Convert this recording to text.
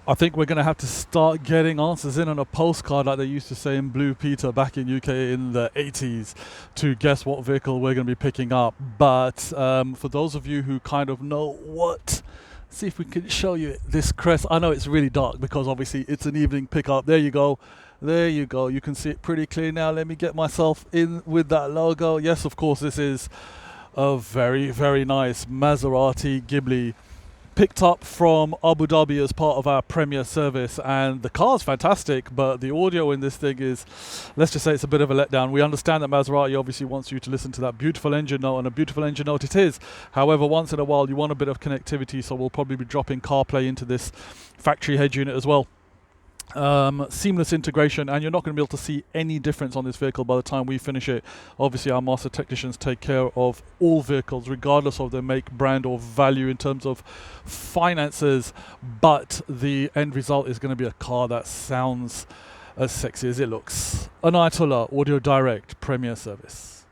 I think we're going to have to start getting answers in on a postcard like they used to say in Blue Peter back in UK in the 80s to guess what vehicle we're going to be picking up. But for those of you who kind of know what, see if we can show you this crest. I know it's really dark because obviously it's an evening pickup. There you go. There you go. You can see it pretty clear now. Let me get myself in with that logo. Yes, of course, this is a very, very nice Maserati Ghibli, picked up from Abu Dhabi as part of our Premier service, and the car's fantastic, but the audio in this thing is, let's just say it's a bit of a letdown. We understand that Maserati obviously wants you to listen to that beautiful engine note, and a beautiful engine note it is. However, once in a while you want a bit of connectivity, so we'll probably be dropping CarPlay into this factory head unit as well. Seamless integration, and you're not going to be able to see any difference on this vehicle by the time we finish it. Obviously our master technicians take care of all vehicles regardless of their make, brand or value in terms of finances, but the end result is going to be a car that sounds as sexy as it looks. An Ayatollah Audio Direct Premier Service.